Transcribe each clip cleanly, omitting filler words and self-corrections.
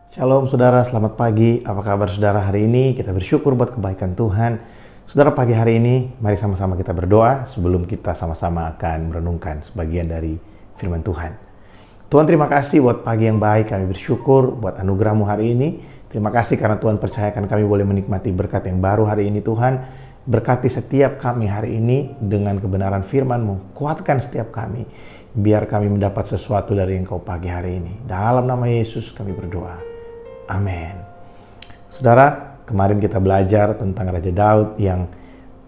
Shalom saudara, selamat pagi. Apa kabar saudara hari ini? Kita bersyukur buat kebaikan Tuhan. Saudara, pagi hari ini mari sama-sama kita berdoa sebelum kita sama-sama akan merenungkan sebagian dari firman Tuhan. Tuhan, terima kasih buat pagi yang baik. Kami bersyukur buat anugerah-Mu hari ini. Terima kasih karena Tuhan percayakan kami boleh menikmati berkat yang baru hari ini. Tuhan, berkati setiap kami hari ini dengan kebenaran firman-Mu. Kuatkan setiap kami, biar kami mendapat sesuatu dari Engkau pagi hari ini. Dalam nama Yesus kami berdoa. Amin. Saudara, kemarin kita belajar tentang Raja Daud yang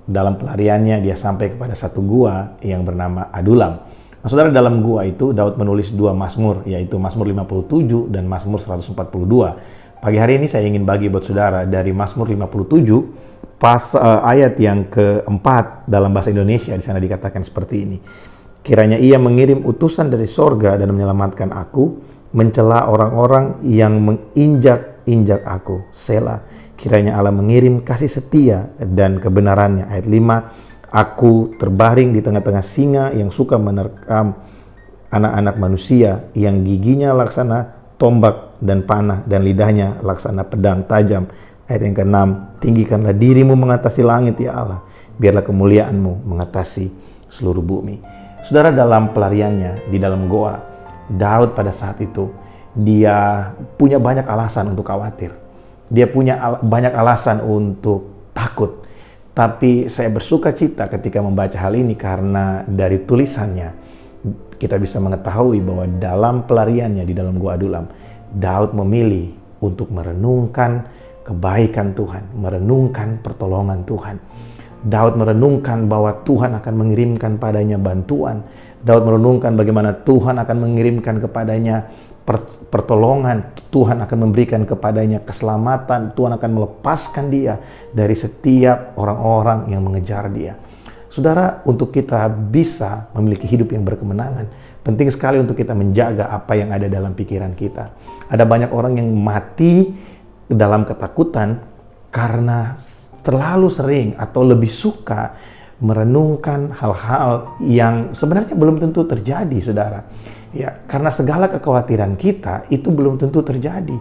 dalam pelariannya dia sampai kepada satu gua yang bernama Adulam. Nah, saudara, dalam gua itu Daud menulis dua mazmur, yaitu Mazmur 57 dan Mazmur 142. Pagi hari ini saya ingin bagi buat saudara dari Mazmur 57 ayat yang keempat dalam bahasa Indonesia. Di sana dikatakan seperti ini. Kiranya ia mengirim utusan dari sorga dan menyelamatkan aku, mencela orang-orang yang menginjak-injak aku. Selah. Kiranya Allah mengirim kasih setia dan kebenarannya. Ayat 5. Aku terbaring di tengah-tengah singa yang suka menerkam anak-anak manusia, yang giginya laksana tombak dan panah dan lidahnya laksana pedang tajam. Ayat yang ke-6. Tinggikanlah dirimu mengatasi langit ya Allah, biarlah kemuliaanmu mengatasi seluruh bumi. Saudara, dalam pelariannya di dalam goa, Daud pada saat itu, dia punya banyak alasan untuk khawatir. Dia punya banyak alasan untuk takut. Tapi saya bersuka cita ketika membaca hal ini karena dari tulisannya, kita bisa mengetahui bahwa dalam pelariannya di dalam Gua Adulam, Daud memilih untuk merenungkan kebaikan Tuhan, merenungkan pertolongan Tuhan. Daud merenungkan bahwa Tuhan akan mengirimkan padanya bantuan. Daud merenungkan bagaimana Tuhan akan mengirimkan kepadanya pertolongan. Tuhan akan memberikan kepadanya keselamatan. Tuhan akan melepaskan dia dari setiap orang-orang yang mengejar dia. Saudara, untuk kita bisa memiliki hidup yang berkemenangan, penting sekali untuk kita menjaga apa yang ada dalam pikiran kita. Ada banyak orang yang mati dalam ketakutan karena terlalu sering atau lebih suka merenungkan hal-hal yang sebenarnya belum tentu terjadi, saudara. Ya, karena segala kekhawatiran kita itu belum tentu terjadi.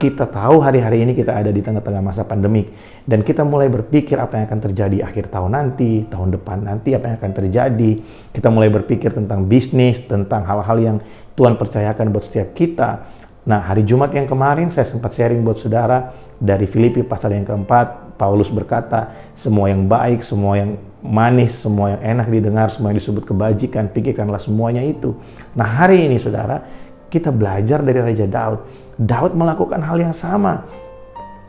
Kita tahu hari-hari ini kita ada di tengah-tengah masa pandemik, dan kita mulai berpikir apa yang akan terjadi akhir tahun nanti, tahun depan nanti, apa yang akan terjadi. Kita mulai berpikir tentang bisnis, tentang hal-hal yang Tuhan percayakan buat setiap kita. Nah, hari Jumat yang kemarin saya sempat sharing buat saudara dari Filipi pasal yang keempat. Paulus berkata, semua yang baik, semua yang manis, semua yang enak didengar, semua yang disebut kebajikan, pikirkanlah semuanya itu. Nah, hari ini saudara, kita belajar dari Raja Daud. Daud melakukan hal yang sama.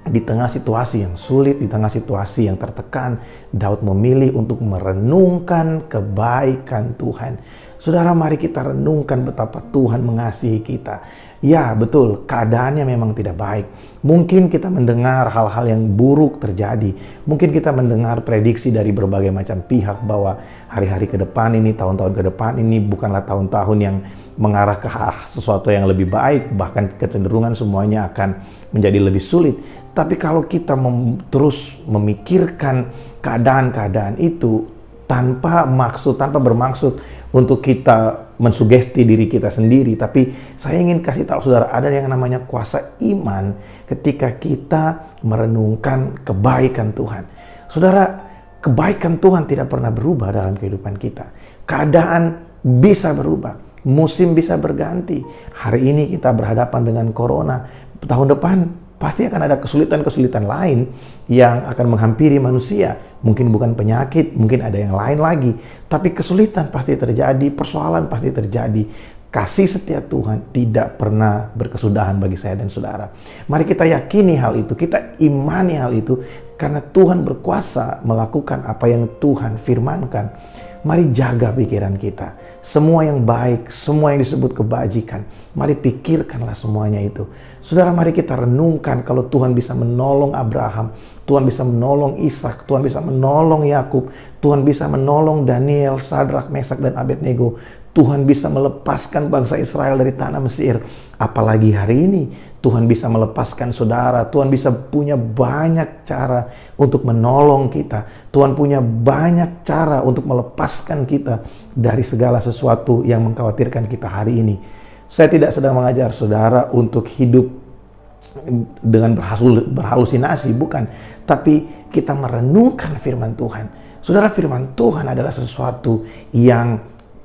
Di tengah situasi yang sulit, di tengah situasi yang tertekan, Daud memilih untuk merenungkan kebaikan Tuhan. Saudara, mari kita renungkan betapa Tuhan mengasihi kita. Ya, betul, keadaannya memang tidak baik. Mungkin kita mendengar hal-hal yang buruk terjadi. Mungkin kita mendengar prediksi dari berbagai macam pihak bahwa hari-hari ke depan ini, tahun-tahun ke depan ini bukanlah tahun-tahun yang mengarah ke sesuatu yang lebih baik. Bahkan kecenderungan semuanya akan menjadi lebih sulit. Tapi kalau kita terus memikirkan keadaan-keadaan itu tanpa bermaksud untuk kita mensugesti diri kita sendiri, tapi saya ingin kasih tahu saudara, ada yang namanya kuasa iman ketika kita merenungkan kebaikan Tuhan. Saudara, kebaikan Tuhan tidak pernah berubah dalam kehidupan kita. Keadaan bisa berubah, musim bisa berganti. Hari ini kita berhadapan dengan corona, tahun depan pasti akan ada kesulitan-kesulitan lain yang akan menghampiri manusia. Mungkin bukan penyakit, mungkin ada yang lain lagi. Tapi kesulitan pasti terjadi, persoalan pasti terjadi. Kasih setia Tuhan tidak pernah berkesudahan bagi saya dan saudara. Mari kita yakini hal itu, kita imani hal itu. Karena Tuhan berkuasa melakukan apa yang Tuhan firmankan. Mari jaga pikiran kita. Semua yang baik, semua yang disebut kebajikan, mari pikirkanlah semuanya itu. Saudara, mari kita renungkan kalau Tuhan bisa menolong Abraham, Tuhan bisa menolong Ishak, Tuhan bisa menolong Yakub, Tuhan bisa menolong Daniel, Sadrak, Mesak, dan Abednego. Tuhan bisa melepaskan bangsa Israel dari tanah Mesir. Apalagi hari ini, Tuhan bisa melepaskan saudara. Tuhan bisa punya banyak cara untuk menolong kita. Tuhan punya banyak cara untuk melepaskan kita dari segala sesuatu yang mengkhawatirkan kita hari ini. Saya tidak sedang mengajar saudara untuk hidup dengan berhalusinasi, bukan. Tapi kita merenungkan firman Tuhan. Saudara, firman Tuhan adalah sesuatu yang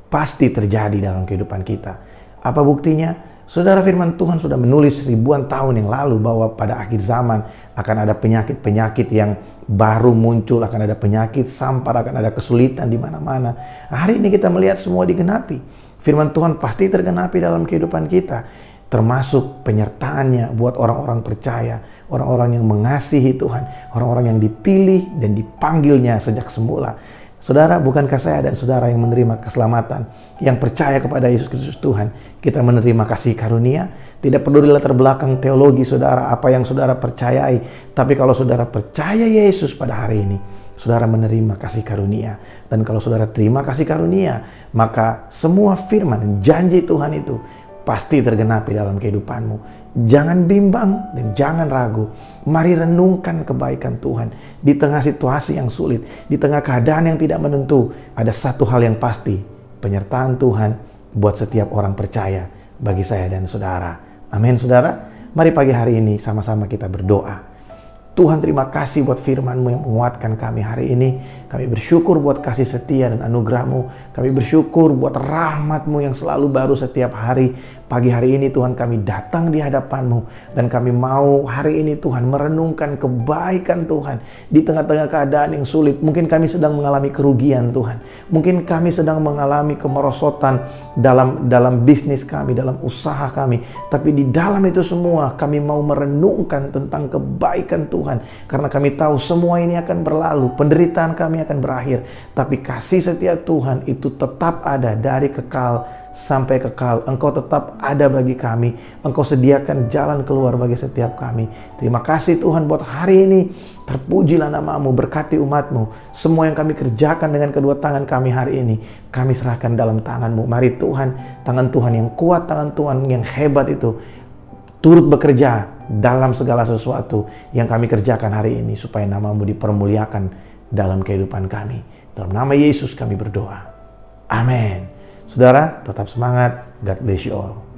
pasti terjadi dalam kehidupan kita. Apa buktinya? Saudara, firman Tuhan sudah menulis ribuan tahun yang lalu bahwa pada akhir zaman akan ada penyakit-penyakit yang baru muncul, akan ada penyakit sampar, akan ada kesulitan di mana-mana. Hari ini kita melihat semua digenapi. Firman Tuhan pasti tergenapi dalam kehidupan kita, termasuk penyertaannya buat orang-orang percaya, orang-orang yang mengasihi Tuhan, orang-orang yang dipilih dan dipanggilnya sejak semula. Saudara, bukankah saya dan saudara yang menerima keselamatan, yang percaya kepada Yesus Kristus Tuhan, kita menerima kasih karunia? Tidak peduli latar belakang teologi saudara, apa yang saudara percayai, tapi kalau saudara percaya Yesus pada hari ini, saudara menerima kasih karunia. Dan kalau saudara terima kasih karunia, maka semua firman, janji Tuhan itu pasti tergenapi dalam kehidupanmu. Jangan bimbang dan jangan ragu. Mari renungkan kebaikan Tuhan. Di tengah situasi yang sulit, di tengah keadaan yang tidak menentu, ada satu hal yang pasti, penyertaan Tuhan buat setiap orang percaya, bagi saya dan saudara. Amin, saudara. Mari pagi hari ini sama-sama kita berdoa. Tuhan, terima kasih buat firman-Mu yang menguatkan kami hari ini. Kami bersyukur buat kasih setia dan anugerah-Mu. Kami bersyukur buat rahmat-Mu yang selalu baru setiap hari. Pagi hari ini Tuhan, kami datang di hadapan-Mu. Dan kami mau hari ini Tuhan merenungkan kebaikan Tuhan di tengah-tengah keadaan yang sulit. Mungkin kami sedang mengalami kerugian Tuhan. Mungkin kami sedang mengalami kemerosotan dalam bisnis kami, dalam usaha kami. Tapi di dalam itu semua kami mau merenungkan tentang kebaikan Tuhan. Karena kami tahu semua ini akan berlalu. Penderitaan kami akan berakhir. Tapi kasih setia Tuhan itu tetap ada dari kekal sampai kekal. Engkau tetap ada bagi kami. Engkau sediakan jalan keluar bagi setiap kami. Terima kasih Tuhan buat hari ini. Terpujilah nama-Mu, berkati umat-Mu. Semua yang kami kerjakan dengan kedua tangan kami hari ini, kami serahkan dalam tangan-Mu. Mari Tuhan, tangan Tuhan yang kuat, tangan Tuhan yang hebat itu turut bekerja dalam segala sesuatu yang kami kerjakan hari ini, supaya nama-Mu dipermuliakan dalam kehidupan kami. Dalam nama Yesus kami berdoa. Amin. Saudara, tetap semangat. God bless you all.